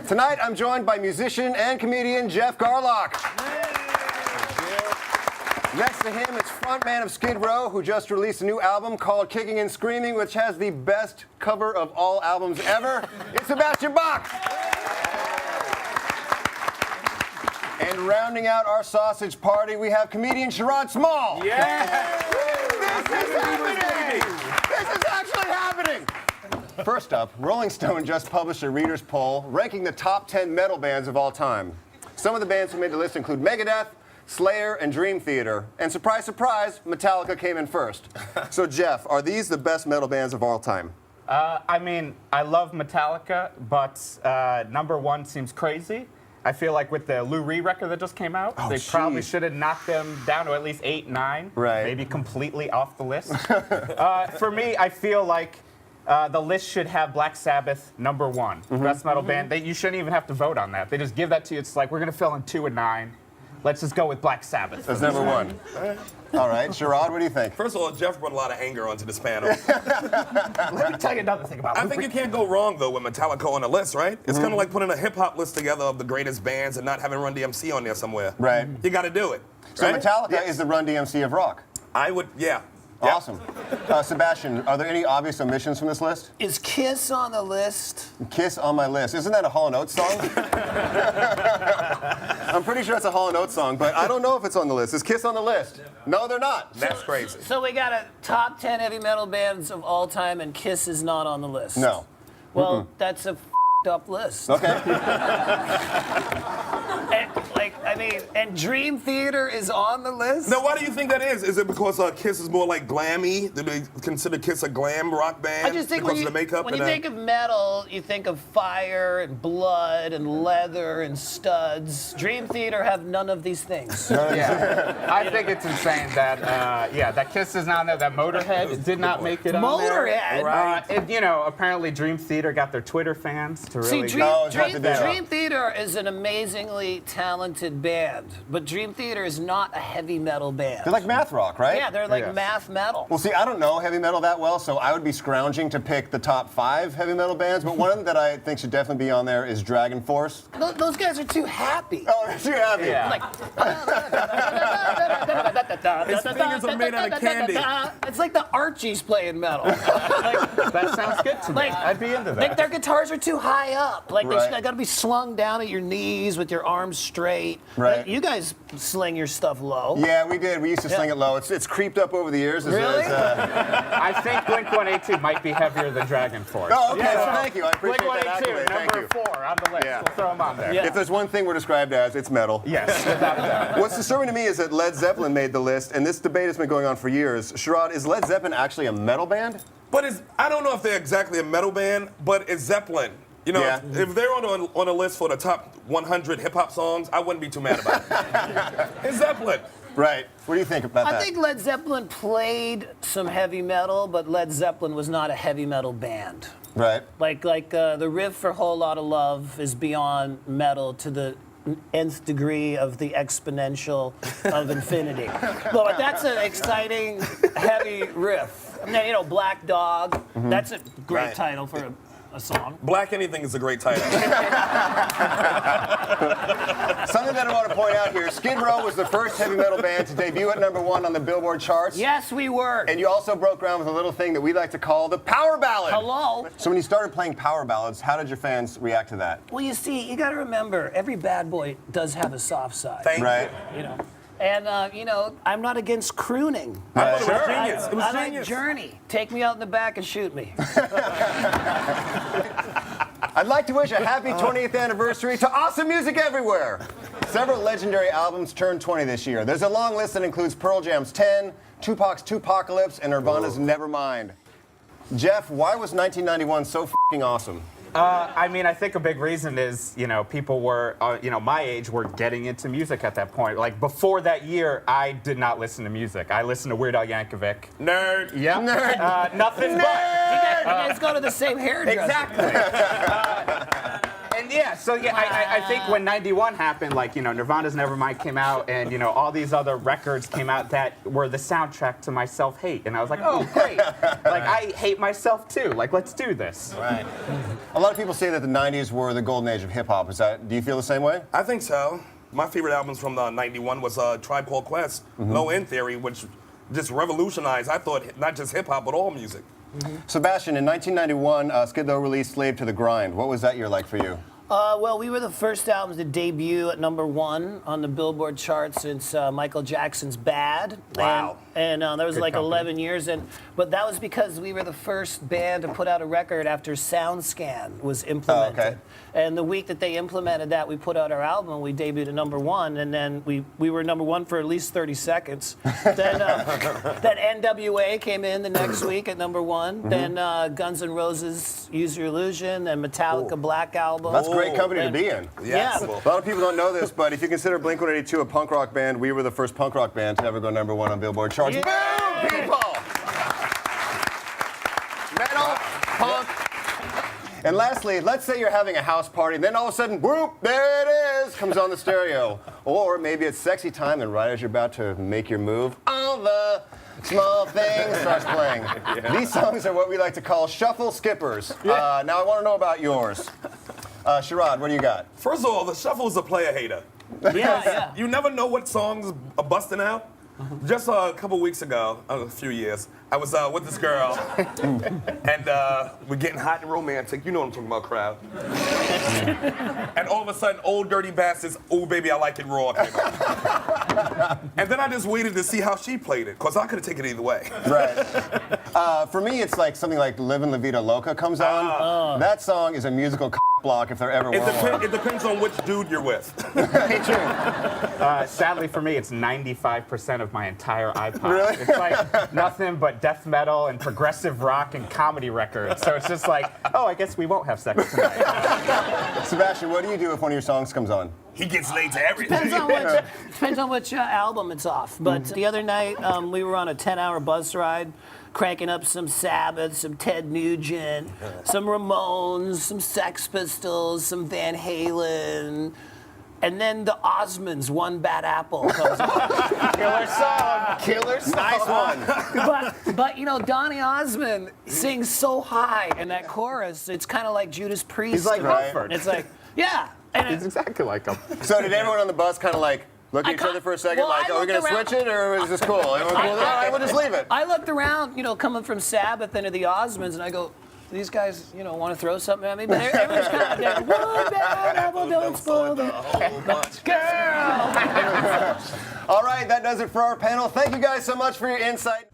Tonight, I'm joined by musician and comedian Jeff Garlock. Next to him is frontman of Skid Row, who just released a new album called Kicking and Screaming, which has the best cover of all albums ever. It's Sebastian Bach. And rounding out our sausage party, we have comedian Sherrod Small. Yeah! This is happening! This is actually happening! First up, Rolling Stone just published a reader's poll ranking the top 10 metal bands of all time. Some of the bands who made the list include Megadeth, Slayer, and Dream Theater. And surprise, surprise, Metallica came in first. So Jeff, are these the best metal bands of all time? I mean, I love Metallica, but number one seems crazy. I feel like with the Lou Reed record that just came out, they probably should have knocked them down to at least 8, 9. Right. Maybe completely off the list. For me, I feel like the list should have Black Sabbath number one. Best metal band. You shouldn't even have to vote on that. They just give that to you. It's like, we're going to fill in 2 and 9. Let's just go with Black Sabbath. That's number one. All right, Sherrod, what do you think? First of all, Jeff brought a lot of anger onto this panel. Let me tell you another thing about I think you can't go wrong, though, with Metallica on the list, right? It's kind of like putting a hip-hop list together of the greatest bands and not having Run DMC on there somewhere. Right. You got to do it. So right? Metallica is the Run DMC of rock. I would, yeah. Awesome. Sebastian, are there any obvious omissions from this list? Is Kiss on the list? Kiss on my list. Isn't that a Hall & Oates song? I'm pretty sure it's a Hall & Oates song, but I don't know if it's on the list. Is Kiss on the list? No, they're not. That's crazy. So we got a top 10 heavy metal bands of all time, and Kiss is not on the list. No. Well, that's a f***ed up list. Okay. And Dream Theater is on the list? Now, why do you think that is? Is it because Kiss is more like glammy? Do they consider Kiss a glam rock band? I just think because of the makeup? when you think of metal, you think of fire and blood and leather and studs. Dream Theater have none of these things. Yeah, I think it's insane that that Kiss is not on there. That Motorhead did not make it on there. Motorhead? Right. Apparently Dream Theater got their Twitter fans to really. See, Dream Theater is an amazingly talented band, but Dream Theater is not a heavy metal band. They're like math rock, right? Yeah, they're like math metal. Well, see, I don't know heavy metal that well, so I would be scrounging to pick the top 5 heavy metal bands, but one that I think should definitely be on there is Dragon Force. Those guys are too happy. Oh, they're too happy. Yeah. Like, His fingers are made out of candy. it's like the Archies playing metal. That sounds good to me. Like, I'd be into that. Like their guitars are too high up. Like Right. they got to be slung down at your knees with your arms straight. Right. Like, you guys sling your stuff low. Yeah, we did. We used to sling it low. It's creeped up over the years. Really? I think Blink-182 might be heavier than Dragon Force. Oh, okay. So thank you. I appreciate that Blink-182, accolade. Thank you. number 4 on the list. Yeah. We'll throw them on there. Yeah. If there's one thing we're described as, it's metal. Yes, without a doubt. What's disturbing to me is that Led Zeppelin made the list, and this debate has been going on for years. Sherrod, is Led Zeppelin actually a metal band? But I don't know if they're exactly a metal band, but it's Zeppelin. You know, Yeah. if they're on a list for the top 100 hip-hop songs, I wouldn't be too mad about it. It's Zeppelin. Right. What do you think about that? I think Led Zeppelin played some heavy metal, but Led Zeppelin was not a heavy metal band. Right. Like the riff for Whole Lotta Love is beyond metal to the nth degree of the exponential of infinity. But that's an exciting, heavy riff. I mean, Black Dog, that's a great title for a song. Black Anything is a great title. Something that I want to point out here, Skid Row was the first heavy metal band to debut at number 1 on the Billboard charts. Yes, we were. And you also broke ground with a little thing that we like to call the power ballad. Hello. So when you started playing power ballads, how did your fans react to that? Well, you see, you got to remember, every bad boy does have a soft side. Right. And, I'm not against crooning. I thought it was genius. It was I like genius. Journey. Take me out in the back and shoot me. I'd like to wish a happy 20th anniversary to Awesome Music Everywhere. Several legendary albums turned 20 this year. There's a long list that includes Pearl Jam's 10, Tupac's Tupacalypse, and Nirvana's Nevermind. Jeff, why was 1991 so f***ing awesome? I mean, I think a big reason is, people were, my age were getting into music at that point. Like, before that year, I did not listen to music. I listened to Weird Al Yankovic. Nerd. Yep. Nerd. Nothing You but. guys go to the same hairdresser. Exactly. And, I think when '91 happened, like, Nirvana's Nevermind came out, and all these other records came out that were the soundtrack to my self-hate, and I was like, oh great, like I hate myself too. Like, let's do this. Right. A lot of people say that the '90s were the golden age of hip hop. Do you feel the same way? I think so. My favorite albums from '91 was Tribe Called Quest, Low End Theory, which just revolutionized, I thought, not just hip hop, but all music. Sebastian, in 1991, Skid Row released Slave to the Grind. What was that year like for you? Well, we were the first albums to debut at #1 on the Billboard chart since Michael Jackson's Bad. Wow. And that was Good like company. 11 years. But that was because we were the first band to put out a record after SoundScan was implemented. Oh, okay. And the week that they implemented that, we put out our album and we debuted at #1. And then we were #1 for at least 30 seconds. Then that NWA came in the next week at #1. Then Guns N' Roses, Use Your Illusion. Then Metallica, Black Album. That's a great company to be in. Yes. Yeah. A lot of people don't know this, but if you consider Blink-182 a punk rock band, we were the first punk rock band to ever go #1 on Billboard charts. Yeah. Boom, people! Metal, punk. And lastly, let's say you're having a house party, and then all of a sudden, whoop, there it is, comes on the stereo. Or maybe it's sexy time, and right as you're about to make your move, all the small things starts playing. These songs are what we like to call shuffle skippers. Now I want to know about yours. Sherrod, what do you got? First of all, the shuffle is a player hater. Yeah. You never know what songs are busting out. Just a couple weeks ago, a few years, I was with this girl, and we're getting hot and romantic. You know what I'm talking about, crowd. And all of a sudden, Old Dirty Bastards, Oh Baby, I Like It Raw came on. And then I just waited to see how she played it, because I could have taken it either way. Right. For me, it's like something like Livin' La Vida Loca comes on. That song is a musical block if there ever were one. It depends on which dude you're with. Sadly for me, it's 95% of my entire iPod. Really? It's like nothing but death metal and progressive rock and comedy records. So it's just like, oh, I guess we won't have sex tonight. Sebastian, what do you do if one of your songs comes on? He gets laid to everything. Depends on which album it's off. But the other night, we were on a 10-hour bus ride, cranking up some Sabbath, some Ted Nugent, some Ramones, some Sex Pistols, some Van Halen. And then the Osmonds, One Bad Apple comes on. Killer song. Killer song. Nice one. But Donny Osmond sings so high in that chorus, it's kind of like Judas Priest. He's like Right. Mumford. It's like, yeah. And He's exactly like him. So did everyone on the bus kind of like look at each other for a second, Well, like, I are we going to looked around- switch it, or is this cool? Everyone cool? All right, we'll just leave it. I looked around, coming from Sabbath into the Osmonds, and I go, these guys, want to throw something at me? But everyone's kind of there. One bad apple, don't spoil the whole bunch. Girl! All right, that does it for our panel. Thank you guys so much for your insight.